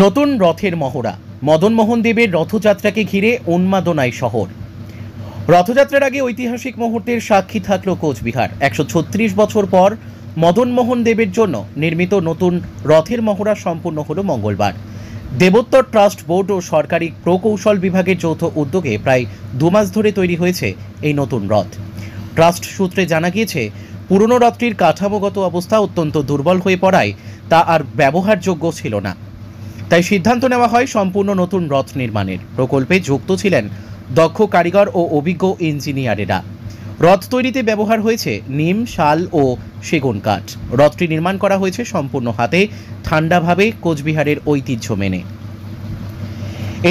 নতুন রথের মহড়া, মদনমোহন দেবের রথযাত্রাকে ঘিরে উন্মাদনায় শহর। রথযাত্রার আগে ঐতিহাসিক মুহূর্তের সাক্ষী থাকল কোচবিহার। 136 বছর পর মদনমোহন দেবের জন্য নির্মিত নতুন রথের মহড়া সম্পূর্ণ হল মঙ্গলবার। দেবোত্তর ট্রাস্ট বোর্ড ও সরকারি প্রকৌশল বিভাগের যৌথ উদ্যোগে প্রায় 2 মাস ধরে তৈরি হয়েছে এই নতুন রথ। ট্রাস্ট সূত্রে জানা গিয়েছে, পুরনো রথটির কাঠামোগত অবস্থা অত্যন্ত দুর্বল হয়ে পড়ায় তা আর ব্যবহারযোগ্য ছিল না। তাই সিদ্ধান্ত নেওয়া হয় সম্পূর্ণ নতুন রথ নির্মাণের। প্রকল্পে যুক্ত ছিলেন দক্ষ কারিগর ও অভিজ্ঞ ইঞ্জিনিয়ারেরা। রথ তৈরিতে ব্যবহার হয়েছে নিম, শাল ও সেগুন কাঠ। রথটি নির্মাণ করা হয়েছে সম্পূর্ণ হাতে, ঠান্ডাভাবে, কোচবিহারের ঐতিহ্য মেনে।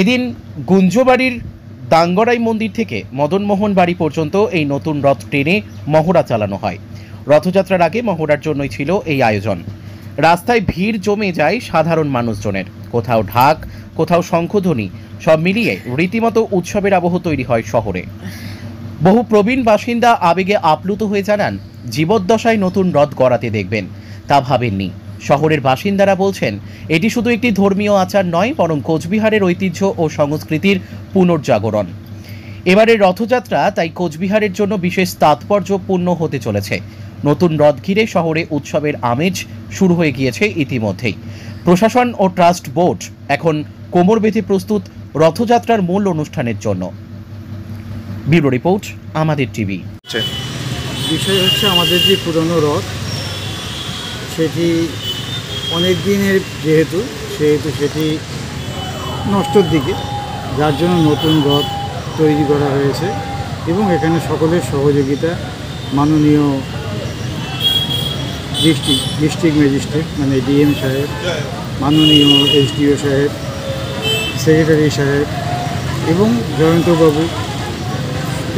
এদিন গুঞ্জবাড়ির দাঙ্গরাই মন্দির থেকে মদনমোহন বাড়ি পর্যন্ত এই নতুন রথ টেনে মহড়া চালানো হয়। রথযাত্রার আগে মহড়ার জন্যই ছিল এই আয়োজন। রাস্তায় ভিড় জমে যায় সাধারণ মানুষজনের, কোথাও ঢাক, কোথাও শঙ্খধ্বনি, সব মিলিয়ে রীতিমতো উৎসবের আবহ তৈরি হয় শহরে। বহু প্রবীণ বাসিন্দা আবেগে আপ্লুত হয়ে জানান, জীবদ্দশায় নতুন রথ গড়াতে দেখবেন, তা ভাবেননি। শহরের বাসিন্দারা বলছেন, এটি শুধু একটি ধর্মীয় আচার নয়, বরং কোচবিহারের ঐতিহ্য ও সংস্কৃতির পুনর্জাগরণ। এবারের রথযাত্রা তাই কোচবিহারের জন্য বিশেষ তাৎপর্যপূর্ণ হতে চলেছে। নতুন রথ ঘিরে শহরে উৎসবের আমেজ শুরু হয়ে গিয়েছে ইতিমধ্যেই। প্রশাসন ও ট্রাস্ট বোর্ড এখন কোমর বেঁধে প্রস্তুত রথযাত্রার মূল অনুষ্ঠানের জন্য। ব্যুরো রিপোর্ট, আমাদের টিভি। বিষয় হচ্ছে, আমাদের যে পুরনো রথ সেটি অনেক দিনের যেহেতু সেটি নষ্টর দিকে, যার জন্য নতুন রথ তৈরি করা হয়েছে এবং এখানে সকলের সহযোগিতা মাননীয় ডিস্ট্রিক্ট ম্যাজিস্ট্রেট মানে ডিএম সাহেব, মাননীয় এসডিও সাহেব, সেক্রেটারি সাহেব এবং জয়ন্তবাবু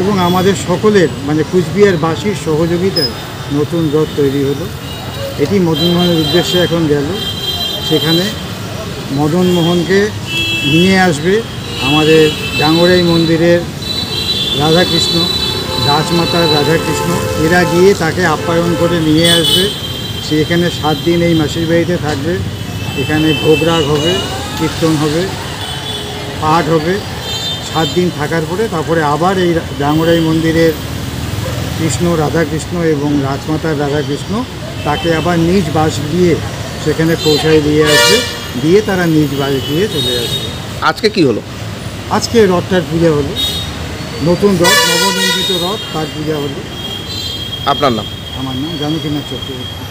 এবং আমাদের সকলের মানে কুচবিহারবাসীর সহযোগিতায় নতুন রথ তৈরি হলো। এটি মদনমোহনের উদ্দেশ্যে এখন গেল। সেখানে মদনমোহনকে নিয়ে আসবে আমাদের ডাঙ্গরাই মন্দিরের রাধাকৃষ্ণ, রাজমাতার রাধাকৃষ্ণ, এরা গিয়ে তাকে আপ্যায়ন করে নিয়ে আসবে। সে এখানে 7 দিন এই মাসির বাড়িতে থাকবে। এখানে ভোগরাগ হবে, কীর্তন হবে, পাঠ হবে। 7 দিন থাকার পরে তারপরে আবার এই ডাঙ্গরাই মন্দিরের কৃষ্ণ, রাধাকৃষ্ণ এবং রাজমাতার রাধাকৃষ্ণ তাকে আবার নিজ বাস দিয়ে সেখানে পৌঁছায় দিয়ে আসবে, দিয়ে তারা নিজ বাস দিয়ে চলে আসবে। আজকে কি হলো? আজকে রথটার পূজা হলো, নতুন রথ, নবনির্মিত রথ, তার পূজা হলো। আপনার নাম? আমার নাম জানকীনাথ চক্রবর্তী।